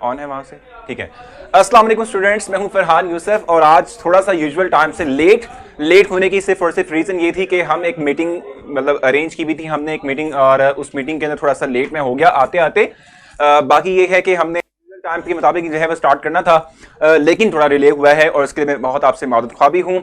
On है वहां से? ठीक है। अस्सलाम वालेकुम स्टूडेंट्स, मैं हूं फरहान यूसुफ और आज थोड़ा सा यूजुअल टाइम से लेट होने की सिर्फ और सिर्फ रीज़न ये थी कि हम एक मीटिंग मतलब अरेंज की हुई थी हमने एक मीटिंग, और उस मीटिंग के अंदर थोड़ा सा लेट में हो गया आते आते। बाकी ये है कि हमने टाइम के मुताबिक जो है वो स्टार्ट करना था, लेकिन थोड़ा डिले हुआ है और इसके लिए मैं बहुत आपसे मादद ख्वाह भी हूँ।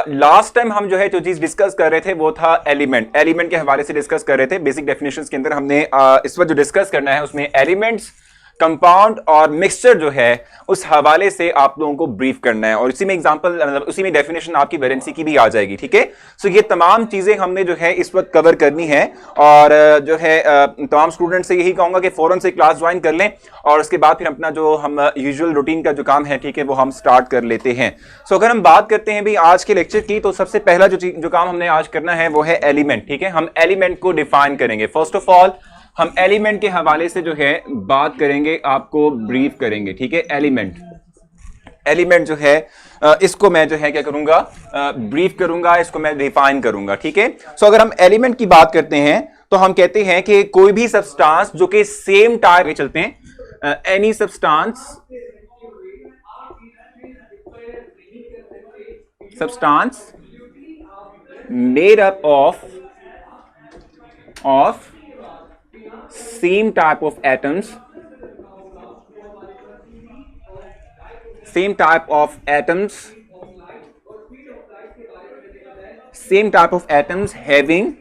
लास्ट टाइम हम जो है जो चीज़ डिस्कस कर रहे थे वो था एलिमेंट के हवाले से डिस्कस कर रहे थे। बेसिक डेफिनेशंस के अंदर हमने इस वक्त जो डिस्कस करना है उसमें एलिमेंट्स, कंपाउंड और मिक्सचर जो है उस हवाले से आप लोगों को ब्रीफ करना है, और इसी में एग्जांपल मतलब उसी में डेफिनेशन आपकी वैलेंसी की भी आ जाएगी। ठीक है, सो ये तमाम चीजें हमने जो है इस वक्त कवर करनी है, और जो है तमाम स्टूडेंट से यही कहूंगा कि फौरन से क्लास ज्वाइन कर लें और उसके बाद फिर अपना जो हम यूजुअल रूटीन का जो काम है, ठीक है, वो हम स्टार्ट कर लेते हैं। सो अगर हम बात करते हैं भाई आज के लेक्चर की, तो सबसे पहला जो काम हमने आज करना है वो है एलिमेंट। ठीक है, हम एलिमेंट को डिफाइन करेंगे। फर्स्ट ऑफ ऑल हम एलिमेंट के हवाले से जो है बात करेंगे, आपको ब्रीफ करेंगे। ठीक है, एलिमेंट जो है इसको मैं जो है क्या करूंगा, ब्रीफ करूंगा, इसको मैं डिफाइन करूंगा। ठीक है, सो अगर हम एलिमेंट की बात करते हैं तो हम कहते हैं कि कोई भी सब्सटेंस जो कि सेम टाइप के चलते हैं, any substance made up of same type of atoms, same type of atoms having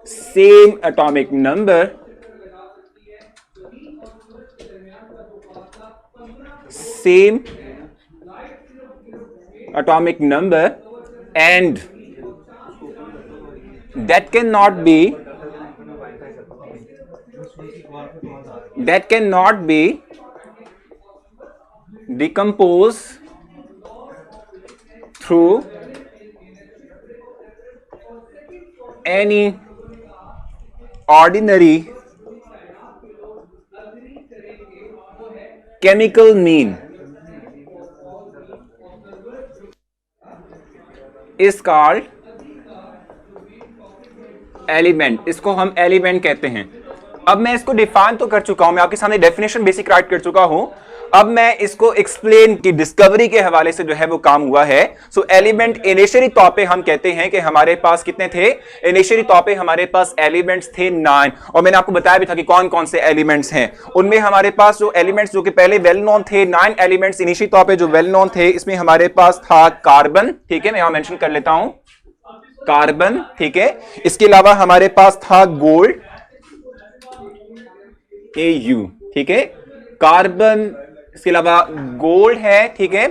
same atomic number, and that cannot be decomposed through any ordinary chemical mean is called element. इसको हम element कहते हैं। अब मैं इसको define तो कर चुका हूं, मैं आपके सामने डेफिनेशन बेसिक राइट कर चुका हूं। अब मैं इसको एक्सप्लेन की डिस्कवरी के हवाले से जो है वो काम हुआ है। सो एलिमेंट इनिशियली तौर पे हम कहते हैं कि हमारे पास कितने थे, इनिशियली तौर पे हमारे पास एलिमेंट्स थे 9, और मैंने आपको बताया भी था कि कौन कौन से एलिमेंट्स हैं। उनमें हमारे पास जो एलिमेंट्स जो कि पहले वेल नोन थे, 9 एलिमेंट्स इनिशियली तौर पे जो वेल नोन थे, इसमें हमारे पास था कार्बन। ठीक है, मैं यहां मेंशन कर लेता हूं कार्बन। ठीक है, इसके अलावा हमारे पास था गोल्ड, Au। ठीक है, कार्बन, इसके अलावा गोल्ड है। ठीक है,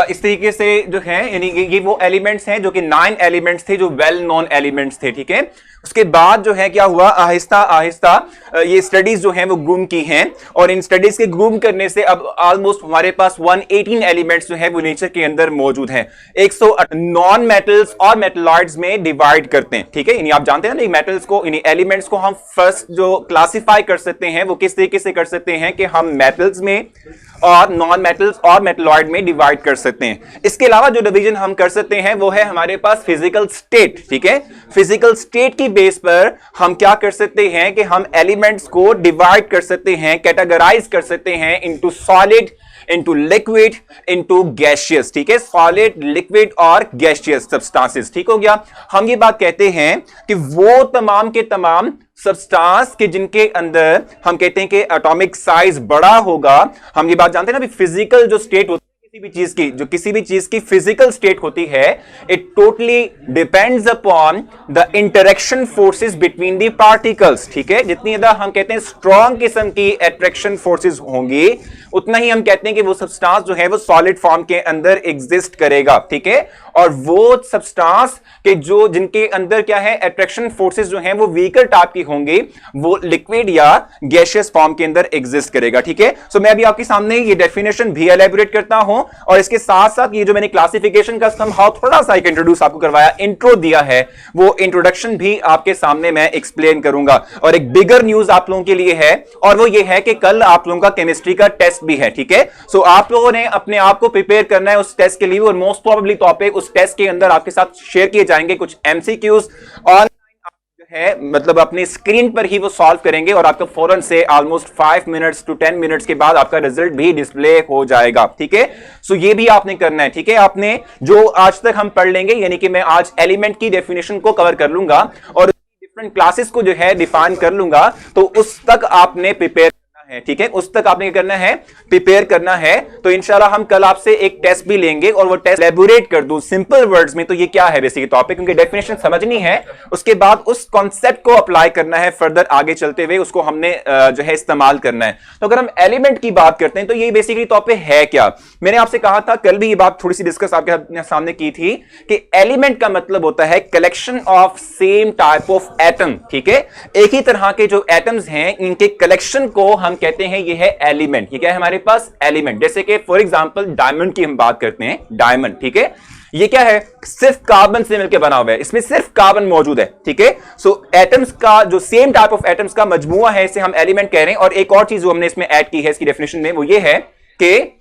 इस तरीके से जो है यानी ये वो एलिमेंट्स हैं जो कि 9 एलिमेंट्स थे जो वेल नोन एलिमेंट्स थे। ठीक है, उसके बाद जो है क्या हुआ, आहिस्ता आहिस्ता ये स्टडीज जो हैं वो ग्रूम की हैं, और इन स्टडीज के ग्रूम करने से अब ऑलमोस्ट हमारे पास 118 एलिमेंट्स जो है वो नेचर के अंदर मौजूद हैं। 108 नॉन मेटल्स और मेटलॉइड्स में डिवाइड करते हैं। ठीक है, यानी आप जानते हैं ना, मेटल्स को यानी एलिमेंट्स को हम फर्स्ट जो क्लासिफाई कर सकते हैं वो किस तरीके से कर सकते हैं कि हम मेटल्स में और नॉन मेटल्स और मेटलॉइड में डिवाइड कर सकते हैं। इसके अलावा जो डिवीजन हम कर सकते हैं वो है हमारे पास फिजिकल स्टेट। ठीक है, फिजिकल स्टेट की बेस पर हम क्या कर सकते हैं कि हम एलिमेंट्स को डिवाइड कर सकते हैं, कैटेगराइज कर सकते हैं into solid, into liquid, into gaseous. ठीक है, सॉलिड, लिक्विड और गैसियस सब्सटेंसेस। ठीक हो गया। हम ये बात कहते हैं कि वो तमाम के तमाम सब्सटेंस के जिनके अंदर हम कहते हैं कि एटॉमिक साइज बड़ा होगा। हम ये बात जानते हैं ना, फिजिकल जो स्टेट होती है किसी भी चीज की फिजिकल स्टेट होती है, it totally depends upon the interaction forces between the particles. ठीक है, जितनी ज्यादा हम कहते हैं स्ट्रॉन्ग किस्म की अट्रैक्शन फोर्सेस होंगी, उतना ही हम कहते हैं कि वो सब्सटेंस जो है वो सॉलिड फॉर्म के अंदर एग्जिस्ट करेगा। ठीक है, और वो सब्सटेंस के जो जिनके अंदर क्या है अट्रैक्शन फोर्सेस जो हैं वो वीकर टाइप की होंगी, वो लिक्विड या गैसियस फॉर्म के अंदर एग्जिस्ट करेगा। ठीक है, सो मैं अभी आपके सामने ये डेफिनेशन भी एलैबोरेट करता हूं, और इसके साथ साथ ये जो मैंने क्लासिफिकेशन का समहाउ थोड़ा सा एक इंट्रोड्यूस आपको करवाया, इंट्रो दिया है, वो इंट्रोडक्शन भी आपके सामने मैं एक्सप्लेन करूंगा। और एक बिगर न्यूज आप लोगों के लिए है, और वो ये है कि कल आप लोगों का केमिस्ट्री का टेस्ट भी है। ठीक है, सो आप लोगों ने अपने आप को प्रिपेयर करना है उस टेस्ट के लिए, और मोस्ट प्रोबेबली तौर पे उस टेस्ट के अंदर आपके साथ शेयर किए जाएंगे कुछ एमसीक्यूज और है मतलब अपने स्क्रीन पर ही वो सॉल्व करेंगे और आपका फौरन से ऑलमोस्ट 5 मिनट्स टू 10 मिनट्स के बाद आपका रिजल्ट भी डिस्प्ले हो जाएगा। ठीक है, सो ये भी आपने करना है। ठीक है, आपने जो आज तक हम पढ़ लेंगे, यानी कि मैं आज एलिमेंट की डेफिनेशन को कवर कर लूंगा और डिफरेंट क्लासेस को जो है डिफाइन कर लूंगा, तो उस तक आपने प्रिपेयर है। ठीक है, उस तक आपने क्या करना है, प्रिपेयर करना है। तो इंशाल्लाह हम कल आपसे एक टेस्ट भी लेंगे और वो टेस्ट एलैबोरेट कर दूं सिंपल वर्ड्स में, तो ये क्या है बेसिक टॉपिक, क्योंकि डेफिनेशन समझनी है, उसके बाद उस कॉन्सेप्ट को अप्लाई करना है फर्दर आगे चलते हुए, उसको हमने जो है इस्तेमाल करना है। तो अगर हम एलिमेंट की बात करते हैं तो ये बेसिकली टॉपिक है क्या। मैंने आपसे कहा था कल भी ये बात थोड़ी सी डिस्कस आपके सामने की थी कि एलिमेंट का मतलब होता है collection of same type of atom. ठीक है, एक ही तरह के जो एटम्स हैं इनके कलेक्शन को हम कहते हैं ये है एलिमेंट। ये क्या है हमारे पास, एलिमेंट। जैसे कि फॉर एग्जांपल डायमंड की हम बात करते हैं, डायमंड। ठीक है, ये क्या है, सिर्फ कार्बन से मिलकर बना हुआ है, इसमें सिर्फ कार्बन मौजूद है। ठीक है, सो एटम्स का जो सेम टाइप ऑफ एटम्स का मजमुआ है, इसे हम एलिमेंट कह रहे हैं। और एक और चीज जो हमने इसमें ऐड की है इसकी डेफिनेशन में, वो ये है कि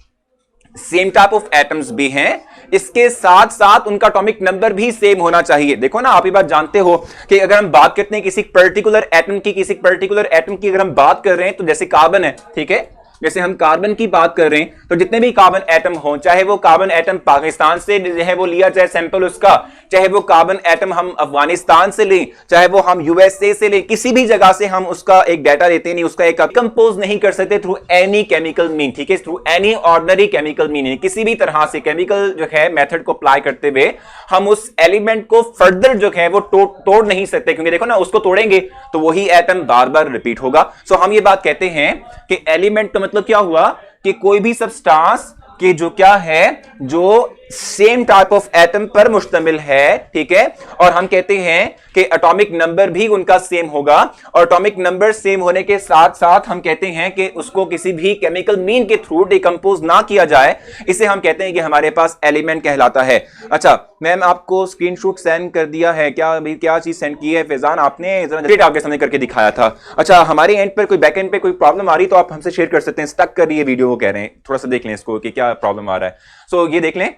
सेम टाइप ऑफ एटम्स भी हैं, इसके साथ साथ उनका एटॉमिक नंबर भी सेम होना चाहिए। देखो ना, आप ये बात जानते हो कि अगर हम बात करते हैं किसी पर्टिकुलर एटम की अगर हम बात कर रहे हैं, तो जैसे कार्बन है, ठीक है, जैसे हम कार्बन की बात कर रहे हैं, तो जितने भी कार्बन एटम हो, चाहे वो कार्बन एटम पाकिस्तान से जो है वो लिया जाए सैंपल उसका, चाहे वो कार्बन एटम हम अफगानिस्तान से लें, चाहे वो हम यूएसए से लें, किसी भी जगह से हम उसका एक डाटा लेते नहीं, उसका एक कंपोज नहीं कर सकते थ्रू एनी केमिकल मीन। ठीक है, through any ordinary chemical mean, किसी भी तरह से केमिकल जो है मेथड को अप्लाई करते हुए हम उस एलिमेंट को फर्दर जो है वो तोड़ नहीं सकते, क्योंकि देखो ना, उसको तोड़ेंगे तो वही एटम बार बार रिपीट होगा। सो हम ये बात कहते हैं कि एलिमेंट का मतलब क्या हुआ कि कोई भी सबस्टांस कि जो क्या है, जो सेम टाइप ऑफ एटम पर मुश्तमिल है। ठीक है, और हम कहते हैं कि एटॉमिक नंबर भी उनका सेम होगा, और एटॉमिक नंबर सेम होने के साथ साथ हम कहते हैं कि उसको किसी भी केमिकल मीन के थ्रू डिकम्पोज ना किया जाए, इसे हम कहते हैं कि हमारे पास एलिमेंट कहलाता है। अच्छा, मैम आपको स्क्रीनशॉट सेंड कर दिया है क्या, अभी क्या चीज सेंड की है फैजान आपने, जरा आपके सामने करके दिखाया था। अच्छा, हमारे एंड पर कोई बैक एंड पे कोई प्रॉब्लम आ रही तो आप हमसे शेयर कर सकते हैं, स्टक कर रही है वीडियो, वो कह रहे हैं, थोड़ा सा देख लें इसको कि क्या प्रॉब्लम आ रहा है। सो ये देख लें,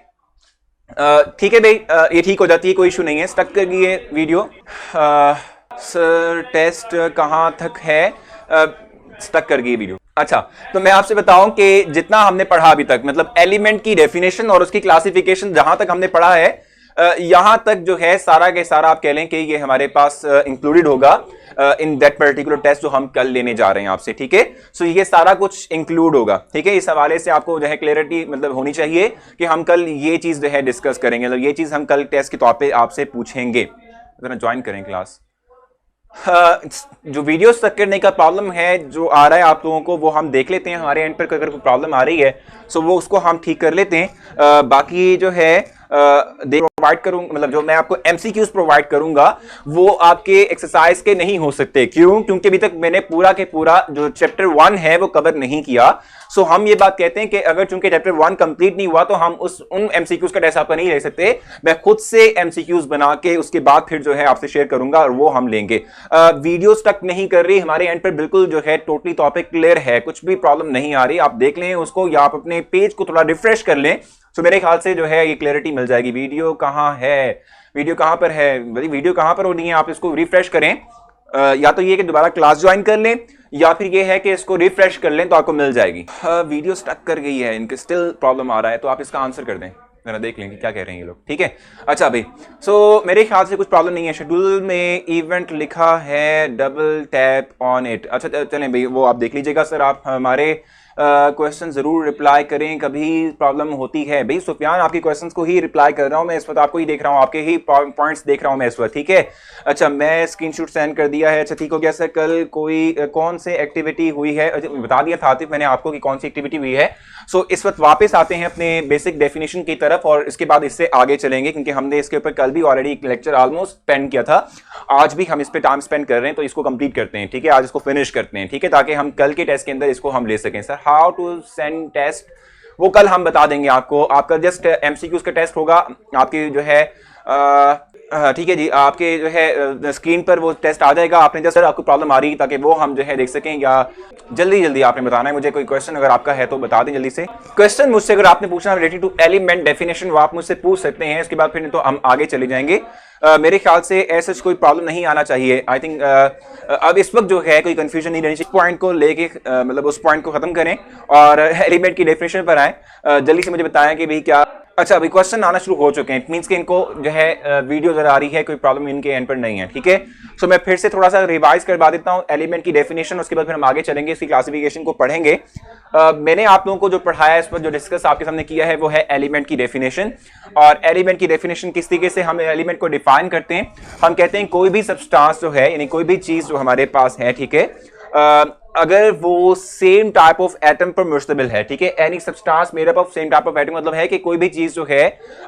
ठीक है भाई, ये ठीक हो जाती है, कोई इशू नहीं है। स्टक कर गई है वीडियो। सर टेस्ट कहां तक है, स्टक कर गई वीडियो। अच्छा, तो मैं आपसे बताऊं कि जितना हमने पढ़ा अभी तक, मतलब एलिमेंट की डेफिनेशन और उसकी क्लासिफिकेशन जहां तक हमने पढ़ा है, यहां तक जो है सारा के सारा आप कह लें कि ये हमारे पास इंक्लूडेड होगा इन दैट पर्टिकुलर टेस्ट जो हम कल लेने जा रहे हैं आपसे। ठीक है, सो ये सारा कुछ इंक्लूड होगा। ठीक है, इस हवाले से आपको जो है क्लियरिटी मतलब होनी चाहिए कि हम कल ये चीज जो है डिस्कस करेंगे, मतलब ये चीज हम कल टेस्ट के तौर पे आपसे पूछेंगे। जरा ज्वाइन करें क्लास। जो वीडियो स्टक करने का प्रॉब्लम है जो आ रहा है आप लोगों को, वो हम देख लेते हैं हमारे एंड पर, अगर कोई प्रॉब्लम आ रही है सो वो उसको हम ठीक कर लेते हैं। बाकी जो है प्रोवाइड करूंगा, मतलब जो मैं आपको एमसीक्यूज प्रोवाइड करूंगा वो आपके एक्सरसाइज के नहीं हो सकते। क्यों? क्योंकि अभी तक मैंने पूरा के पूरा जो चैप्टर 1 है वो कवर नहीं किया। सो हम ये बात कहते हैं कि अगर चूंकि चैप्टर 1 कंप्लीट नहीं हुआ तो हम उन एमसीक्यूज का टेस्ट आपका नहीं ले सकते। मैं खुद से एमसीक्यूज बना के उसके बाद फिर जो है आपसे शेयर करूंगा और वो हम लेंगे। वीडियो स्टक नहीं कर रही हमारे एंड पर, बिल्कुल जो है टोटली टॉपिक क्लियर है, कुछ भी प्रॉब्लम नहीं आ रही। आप देख लें उसको या आप अपने पेज को थोड़ा रिफ्रेश कर लें, तो मेरे ख्याल से जो है ये क्लैरिटी मिल जाएगी। वीडियो कहाँ है, वीडियो कहाँ पर है, वीडियो कहाँ पर होनी है, आप इसको रिफ्रेश करें। या तो ये कि दोबारा क्लास ज्वाइन कर लें, या फिर ये है कि इसको रिफ्रेश कर लें तो आपको मिल जाएगी। वीडियो स्टक कर गई है, इनके स्टिल प्रॉब्लम आ रहा है, तो आप इसका आंसर कर दें, जरा देख लेंगे क्या कह रहे हैं ये लोग। ठीक है, अच्छा भाई, सो मेरे ख्याल से कुछ प्रॉब्लम नहीं है। शेड्यूल में इवेंट लिखा है, डबल टैप ऑन इट। अच्छा चलें भाई, वो आप देख लीजिएगा। सर आप हमारे क्वेश्चन जरूर रिप्लाई करें, कभी प्रॉब्लम होती है। भाई सुफियान, आपके क्वेश्चंस को ही रिप्लाई कर रहा हूं मैं इस वक्त, आपको ही देख रहा हूं, आपके ही पॉइंट्स देख रहा हूं मैं इस वक्त। ठीक है, अच्छा मैं स्क्रीनशॉट सेंड कर दिया है। अच्छा ठीक हो गया सर। कल कौन से एक्टिविटी हुई है, बता दिया था आतिफ मैंने आपको कि कौन सी एक्टिविटी हुई है। सो इस वक्त वापस आते हैं अपने बेसिक डेफिनेशन की तरफ और इसके बाद इससे आगे चलेंगे, क्योंकि हमने इसके ऊपर कल भी ऑलरेडी एक लेक्चर ऑलमोस्ट स्पेंड किया था। आज भी हम इस पर टाइम स्पेंड कर रहे हैं, तो इसको कंप्लीट करते हैं। ठीक है, आज इसको फिनिश करते हैं। ठीक है, ताकि हम कल के टेस्ट के अंदर इसको हम ले सकें। Sir how to send test, वो कल हम बता देंगे आपको। आपका जस्ट एमसीक्यूज का टेस्ट होगा, आपकी जो है ठीक है जी, आपके जो है स्क्रीन पर वो टेस्ट आ जाएगा। आपने जस्ट सर आपको प्रॉब्लम आ रही है ताकि वो हम जो है देख सकें, या जल्दी जल्दी आपने बताना है मुझे। कोई क्वेश्चन अगर आपका है तो बता दें जल्दी से। क्वेश्चन मुझसे अगर आपने पूछना रिलेटेड टू एलिमेंट डेफिनेशन वो आप मुझसे पूछ सकते हैं, इसके बाद फिर तो हम आगे चले जाएंगे। मेरे ख्याल से ऐसा कोई प्रॉब्लम नहीं आना चाहिए। आई थिंक अब इस वक्त जो है कोई कंफ्यूजन नहीं रहनी चाहिए। पॉइंट को लेके मतलब उस पॉइंट को खत्म करें और एलिमेंट की डेफिनेशन पर आए। जल्दी से मुझे बताएं कि भाई क्या, अच्छा अभी क्वेश्चन आना शुरू हो चुके हैं। इट मींस कि इनको जो है वीडियो जरा आ रही है, कोई प्रॉब्लम इनके एंड पर नहीं है, ठीक है। सो मैं फिर से थोड़ा सा रिवाइज करवा देता हूं एलिमेंट की डेफिनेशन, उसके बाद फिर हम आगे चलेंगे, इसकी क्लासिफिकेशन को पढ़ेंगे। मैंने आप लोगों को जो पढ़ाया, इस पर जो डिस्कस आपके सामने किया है वो है एलिमेंट की डेफिनेशन। और एलिमेंट की डेफिनेशन किस तरीके से हम एलिमेंट को डिफाइन करते हैं। हम कहते हैं कोई भी सब्सटेंस जो है, यानी कोई भी चीज जो हमारे पास है, ठीक है, अगर वो सेम टाइप ऑफ एटम पर मुश्तमिल है, ठीक है, any substance made up of same type of atom, मतलब है कि कोई भी चीज जो है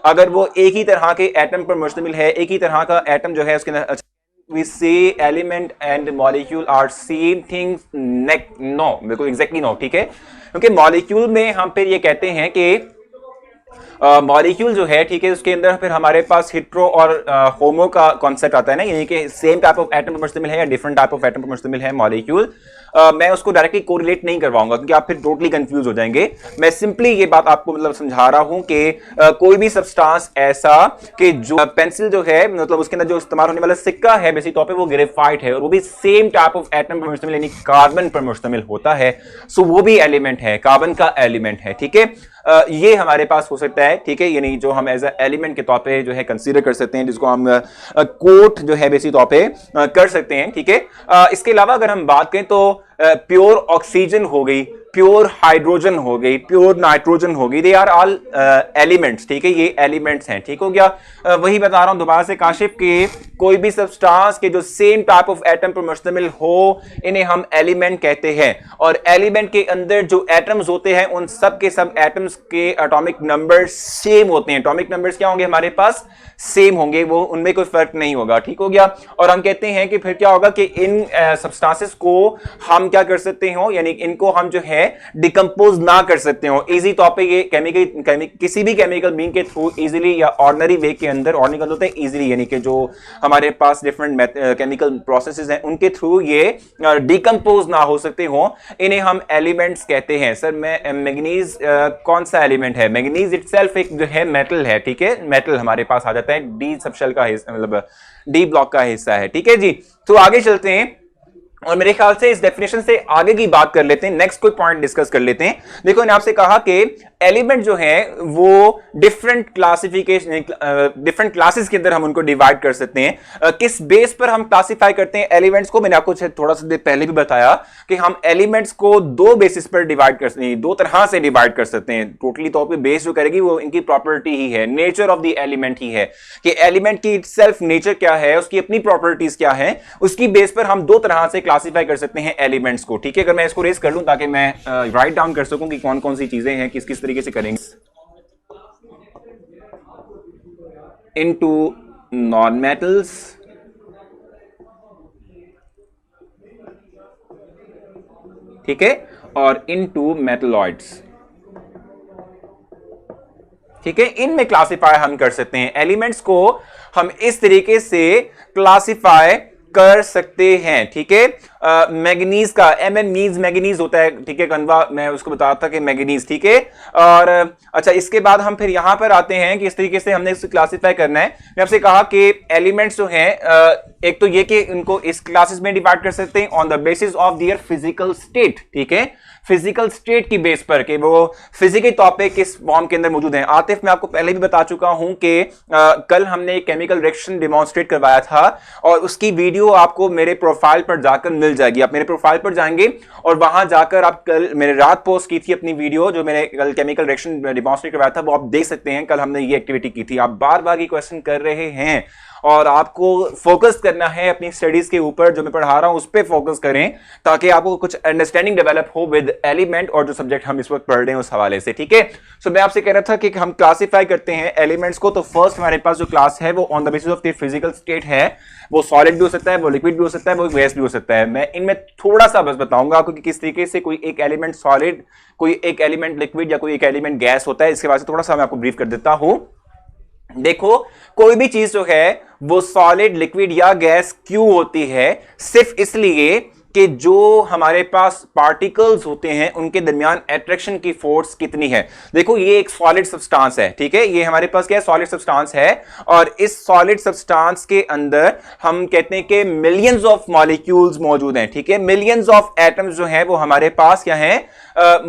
अगर वो एक ही तरह के एटम पर मुश्तमिल है, एक ही तरह का एटम जो है उसके अंदर, we say element and molecule are same things, no, बिल्कुल एग्जैक्टली नो, ठीक है। क्योंकि मॉलिक्यूल में हम फिर ये कहते हैं कि मॉलिक्यूल जो है, ठीक है, उसके अंदर फिर हमारे पास हिट्रो और होमो का कॉन्सेप्ट आता है ना, यानी कि सेम टाइप ऑफ एटम पर मुश्तमिल है या डिफरेंट टाइप ऑफ एटम पर मुश्तमिल है मॉलिक्यूल। मैं उसको डायरेक्टली कोरिलेट नहीं करवाऊंगा क्योंकि आप फिर टोटली कंफ्यूज हो जाएंगे। मैं सिंपली ये बात आपको मतलब समझा रहा हूं कि कोई भी सब्सटेंस ऐसा कि जो पेंसिल जो है, मतलब उसके अंदर जो इस्तेमाल होने वाला सिक्का है बेसिक तौर पे वो ग्रेफाइट है और वो भी सेम टाइप ऑफ एटम पर मुश्तमिल यानी कार्बन पर मुश्तमिल होता है। सो वो भी एलिमेंट है, कार्बन का एलिमेंट है, ठीक है। ये हमारे पास हो सकता है, ठीक है, यानी जो हम एज ए एलिमेंट के तौर पे जो है कंसीडर कर सकते हैं, जिसको हम कोट जो है बेसिक तौर पे कर सकते हैं, ठीक है। इसके अलावा अगर हम बात करें तो प्योर ऑक्सीजन हो गई, प्योर हाइड्रोजन हो गई, प्योर नाइट्रोजन हो गई, दे आर ऑल एलिमेंट्स, ठीक है, ये एलिमेंट्स हैं, ठीक हो गया। वही बता रहा हूं दोबारा से काशिफ के कोई भी सब्सटेंस के जो सेम टाइप ऑफ एटम पर मुश्तमिल हो इन्हें हम एलिमेंट कहते हैं। और एलिमेंट के अंदर जो एटम्स होते हैं उन सब के सब एटम्स के एटॉमिक नंबर्स सेम होते हैं। एटॉमिक नंबर्स क्या होंगे हमारे पास, सेम होंगे, वो उनमें कोई फर्क नहीं होगा, ठीक हो गया। और हम कहते हैं कि फिर क्या होगा कि इन सब्सटेंसेस को हम क्या कर सकते हो, यानी इनको हम जो है डिकम्पोज ना कर सकते हो इजी तौर पे। ये किसी भी केमिकल बीइंग के थ्रू इजीली या ऑर्डिनरी वे के अंदर, ऑर्डिनरी होते हैं इजीली, यानी कि जो हमारे पास डिफरेंट केमिकल प्रोसेसेस हैं उनके थ्रू ये डिकम्पोज ना हो सकते हो, इन्हें हम एलिमेंट्स कहते हैं। सर मैं मैग्नीज कौन सा एलिमेंट है? मैग्नीज इटसेल्फ एक जो है मेटल है, ठीक है, मेटल हमारे पास आ जाता है, डी सबशेल का हिस्सा, मतलब डी ब्लॉक का हिस्सा है, ठीक है जी। तो आगे चलते हैं और मेरे ख्याल से इस डेफिनेशन से आगे की बात कर लेते हैं, नेक्स्ट कोई पॉइंट डिस्कस कर लेते हैं। देखो मैंने आपसे कहा कि एलिमेंट जो है वो डिफरेंट क्लासिफिकेशन, डिफरेंट क्लासेस के अंदर हम उनको डिवाइड कर सकते हैं। किस बेस पर हम क्लासिफाई करते हैं एलिमेंट्स को? मैंने आपको थोड़ा सा देर पहले भी बताया कि हम एलिमेंट्स को दो बेसिस पर डिवाइड कर सकते हैं, दो तरह से डिवाइड कर सकते हैं। टोटली तौर पे बेस जो करेगी वो इनकी प्रॉपर्टी ही है, नेचर ऑफ द एलिमेंट ही है कि एलिमेंट की इटसेल्फ नेचर क्या है, उसकी अपनी प्रॉपर्टीज क्या है, उसकी बेस पर हम दो तरह से क्लासिफाई कर सकते हैं एलिमेंट्स को, ठीक है। अगर मैं इसको रेस कर लूं ताकि मैं राइट डाउन कर सकूं कि कौन कौन सी चीजें हैं, किस किस तरीके से करेंगे। इनटू नॉन मेटल्स, ठीक है, और इनटू मेटलॉइड्स, ठीक है। इनमें क्लासिफाई हम कर सकते हैं, एलिमेंट्स को हम इस तरीके से क्लासिफाई कर सकते हैं, ठीक है। मैग्नीज का एमएन मीज मैग्नीज होता है, ठीक है, कन्वा मैं उसको बताता था कि मैग्नीज, ठीक है। और अच्छा इसके बाद हम फिर यहां पर आते हैं कि इस तरीके से हमने इसको क्लासिफाई करना है। मैं आपसे कहा कि एलिमेंट्स जो हैं एक तो ये कि इनको इस क्लासेस में डिवाइड कर सकते हैं on the basis of their physical state, ठीक है, फिजिकल स्टेट की बेस पर कि वो फिजिकल तौर पे किस फॉर्म के अंदर मौजूद हैं। आतिफ मैं आपको पहले भी बता चुका हूं कि कल हमने एक केमिकल रिएक्शन डेमोन्स्ट्रेट करवाया था और उसकी वीडियो आपको मेरे प्रोफाइल पर जाकर मिल जाएगी। आप मेरे प्रोफाइल पर जाएंगे और वहां जाकर आप कल मैंने रात पोस्ट की थी अपनी वीडियो, जो मैंने कल केमिकल रिएक्शन डेमोन्स्ट्रेट करवाया था, वो आप देख सकते हैं। कल हमने ये एक्टिविटी की थी। आप बार बार ये क्वेश्चन कर रहे हैं और आपको फोकस करना है अपनी स्टडीज के ऊपर, जो मैं पढ़ा रहा हूं उस पर फोकस करें ताकि आपको कुछ अंडरस्टैंडिंग डेवलप हो विद एलिमेंट और जो सब्जेक्ट हम इस वक्त पढ़ रहे हैं उस हवाले से, ठीक है। सो मैं आपसे कह रहा था कि हम क्लासिफाई करते हैं एलिमेंट्स को। तो फर्स्ट हमारे पास जो क्लास है वो on the basis of the physical state है, वो सॉलिड भी हो सकता है, वो लिक्विड भी हो सकता है, वो गैस भी हो सकता है। मैं इनमें थोड़ा सा बस बताऊंगा आपको कि किस तरीके से कोई एक एलिमेंट सॉलिड, कोई एक एलिमेंट लिक्विड या कोई एक एलिमेंट गैस होता है। इसके बाद से थोड़ा सा मैं आपको ब्रीफ कर देता हूं। देखो कोई भी चीज जो है वो सॉलिड, लिक्विड या गैस क्यों होती है, सिर्फ इसलिए कि जो हमारे पास पार्टिकल्स होते हैं उनके दरमियान अट्रैक्शन की फोर्स कितनी है। देखो ये एक सॉलिड सब्सटेंस है, ठीक है, ये हमारे पास क्या है, सॉलिड सब्सटेंस है, और इस सॉलिड सब्सटेंस के अंदर हम कहते हैं कि मिलियंस ऑफ मॉलिक्यूल्स मौजूद हैं, ठीक है, मिलियंस ऑफ एटम्स जो हैं वो हमारे पास क्या हैं,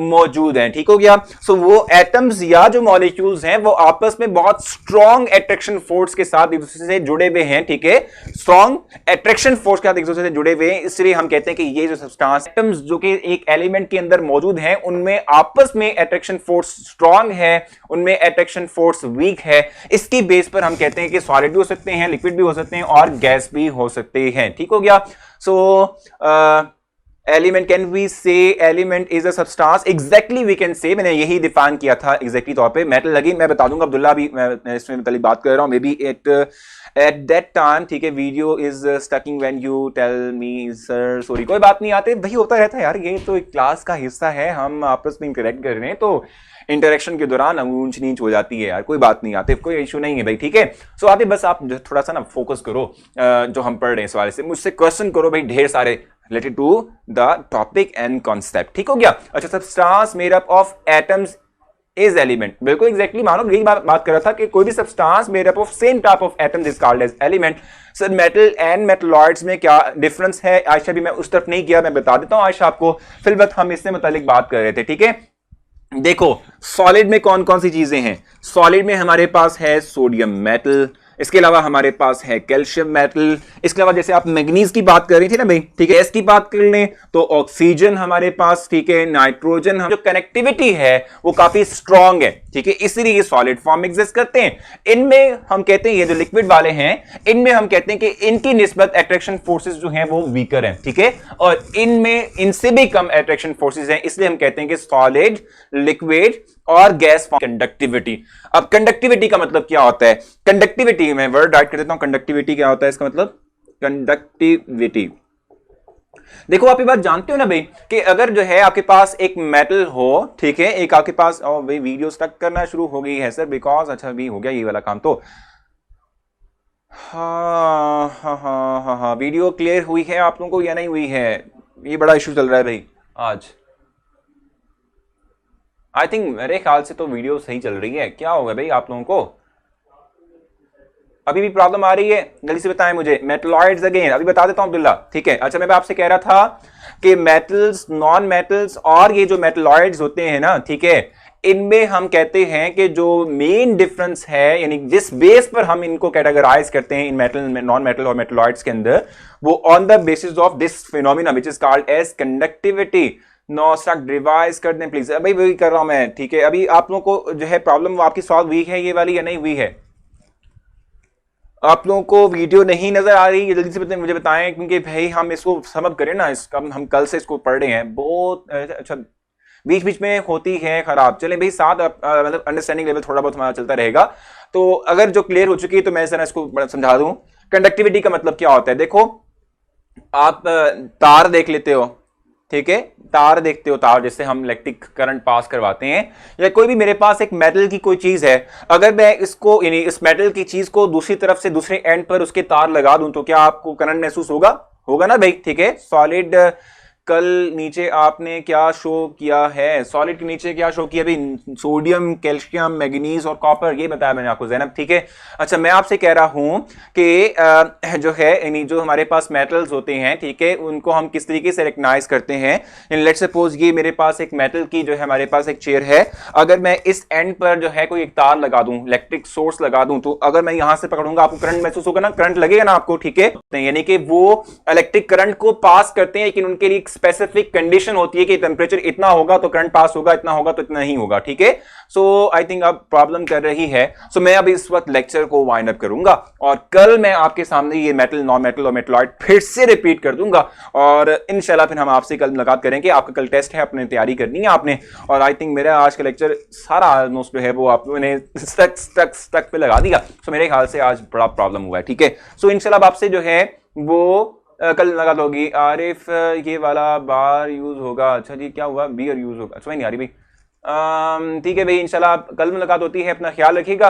मौजूद हैं, ठीक हो गया। सो वो एटम्स या जो मॉलिक्यूल्स हैं वो आपस में बहुत स्ट्रॉन्ग अट्रैक्शन फोर्स के साथ एक दूसरे से जुड़े हुए हैं, ठीक है, स्ट्रॉन्ग अट्रैक्शन फोर्स के साथ एक दूसरे से जुड़े हुए हैं, इसलिए हम कहते हैं कि ये जो सब्सटेंस एटम्स जो कि एक एलिमेंट के अंदर मौजूद हैं उनमें आपस में अट्रैक्शन फोर्स स्ट्रॉन्ग है, उनमें अट्रैक्शन फोर्स वीक है, इसकी बेस पर हम कहते हैं कि सॉलिड भी हो सकते हैं, लिक्विड भी हो सकते हैं और गैस भी हो सकते हैं, ठीक हो गया। So element, can we say element is a substance, exactly we can say, मैंने यही डिफाइन किया था एग्जैक्टली तौर पे। मेटल लगी, मैं बता दूंगा अब्दुल्ला, भी मैं इसमें मतलब बात कर रहा हूं, may be at that time, ठीक है, video is stucking when you tell me sir sorry, कोई बात नहीं, आते वही होता रहता है यार, ये तो एक क्लास का हिस्सा है, हम आपस में इंटरेक्ट कर रहे हैं तो इंटरेक्शन के दौरान ऊंच नीच हो जाती है यार, कोई बात नहीं, आते कोई इशू नहीं है भाई, ठीक है। सो आते बस आप थोड़ा सा ना फोकस करो जो हम पढ़ रहे हैं इस वाले से, मुझसे क्वेश्चन करो भाई ढेर सारे related to the topic and concept, ठीक हो गया। अच्छा, substance made up of atoms is element, बिल्कुल एग्जैक्टली मानो यही बात कर रहा था कि कोई भी substance made up of same type of atoms is called as element. Sir metal and metalloids में क्या डिफरेंस है आयशा, भी मैं उस तरफ नहीं किया, मैं बता देता हूं आयशा आपको, फिलहाल हम इससे मुतालिक बात कर रहे थे, ठीक है। देखो सॉलिड में कौन कौन सी चीजें हैं, सॉलिड में हमारे पास है सोडियम मेटल, इसके अलावा हमारे पास है कैल्शियम मेटल, इसके अलावा जैसे आप मैग्नीज की बात कर रही थी ना भाई, ठीक है, इसकी बात कर लें तो ऑक्सीजन हमारे पास, ठीक है, नाइट्रोजन, जो कनेक्टिविटी है वो काफी स्ट्रॉन्ग है, ठीक है, इसलिए ये सॉलिड फॉर्म एग्जिस्ट करते हैं। इनमें हम कहते हैं ये जो लिक्विड वाले हैं इनमें हम कहते हैं कि इनकी निस्बत अट्रैक्शन फोर्सेस जो हैं वो वीकर हैं, ठीक है, और इनमें इनसे भी कम अट्रैक्शन फोर्सेस हैं, इसलिए हम कहते हैं कि सॉलिड, लिक्विड और गैस फॉर्म। कंडक्टिविटी, अब कंडक्टिविटी का मतलब क्या होता है, कंडक्टिविटी में वर्ड राइट कर देता हूं, कंडक्टिविटी क्या होता है, इसका मतलब कंडक्टिविटी, देखो आप ये बात जानते हो ना भाई कि अगर जो है आपके पास एक मेटल हो, ठीक है, एक आपके पास, और भाई वीडियो स्टक करना शुरू हो गई है सर, बिकॉज अच्छा भी हो गया ये वाला काम, तो हाँ, वीडियो क्लियर हुई है आप लोगों को या नहीं हुई है, ये बड़ा इशू चल रहा है भाई आज। आई थिंक मेरे ख्याल से तो वीडियो सही चल रही है, क्या होगा भाई आप लोगों को, अभी भी प्रॉब्लम आ रही है, जल्दी से बताएं मुझे। मेटलॉइड्स अगेन अभी बता देता हूं अब्दुल्ला, ठीक है। अच्छा मैं आपसे कह रहा था कि मेटल्स, नॉन मेटल्स और ये जो मेटलॉइड्स होते हैं ना, ठीक है, इनमें हम कहते हैं कि जो मेन डिफरेंस है, यानी जिस बेस पर हम इनको कैटेगराइज करते हैं इन मेटल, नॉन मेटल और मेटलॉइड्स के अंदर, वो on the basis of this phenomena which is called as conductivity. No stuck revise कर दें प्लीज, अभी वही कर रहा हूं मैं, ठीक है। अभी आप लोगों को जो है प्रॉब्लम वो आपकी सॉल्व हुई है ये वाली या नहीं हुई है, आप लोगों को वीडियो नहीं नजर आ रही, जल्दी से मुझे बताएं, क्योंकि भाई हम इसको समझ करें ना, इसका हम कल से इसको पढ़ रहे हैं, बहुत अच्छा बीच बीच में होती है खराब, चले भाई साथ मतलब अंडरस्टैंडिंग लेवल थोड़ा बहुत हमारा चलता रहेगा, तो अगर जो क्लियर हो चुकी है तो मैं जरा इसको समझा दूं। कंडक्टिविटी का मतलब क्या होता है, देखो आप तार देख लेते हो, ठीक है, तार देखते हो, तार जैसे हम इलेक्ट्रिक करंट पास करवाते हैं, या कोई भी मेरे पास एक मेटल की कोई चीज है, अगर मैं इसको यानी इस मेटल की चीज को दूसरी तरफ से दूसरे एंड पर उसके तार लगा दूं तो क्या आपको करंट महसूस होगा ना भाई, ठीक है। सॉलिड कल नीचे आपने क्या शो किया है, सॉलिड के नीचे क्या शो किया भाई, सोडियम, कैल्शियम, मैग्नीज और कॉपर, ये बताया मैंने आपको ज़ैनब, ठीक है। अच्छा मैं आपसे कह रहा हूं कि जो है यानी जो हमारे पास मेटल्स होते हैं, ठीक है, उनको हम किस तरीके से रिकग्नाइज करते हैं। लेट्स सपोज ये मेरे पास एक मेटल की जो है हमारे पास एक चेयर है, अगर मैं इस एंड पर जो है कोई एक तार लगा दूं, इलेक्ट्रिक सोर्स लगा दूं, तो अगर मैं यहां से पकड़ूंगा आपको करंट महसूस होगा ना, करंट लगेगा ना आपको, ठीक है, यानी कि वो इलेक्ट्रिक करंट को पास करते हैं, लेकिन उनके लिए स्पेसिफिक कंडीशन होती है कि टेंपरेचर इतना होगा तो करंट पास होगा, इतना होगा तो इतना ही होगा, ठीक है। सो आई थिंक अब प्रॉब्लम कर रही है, सो मैं अभी इस वक्त लेक्चर को वाइंड अप करूंगा और कल मैं आपके सामने ये मेटल, नॉन मेटल और मेटलॉइड फिर से रिपीट कर दूंगा, और इंशाल्लाह फिर हम आपसे कल मुलाकात करेंगे। आपका कल टेस्ट है, अपने तैयारी करनी है आपने, और आई थिंक मेरा आज का लेक्चर सारा ऑलमोस्ट जो है वो आपने स्टक पे लगा दिया, सो मेरे ख्याल से आज बड़ा प्रॉब्लम हुआ है, ठीक है। सो इंशाल्लाह आपसे जो है वो कल मुलाकात होगी। आरिफ ये वाला बार यूज होगा, अच्छा जी क्या हुआ, बियर यूज होगा, समझ नहीं आ रही भाई, ठीक है भाई, इंशाल्लाह कल मुलाकात होती है, अपना ख्याल रखिएगा।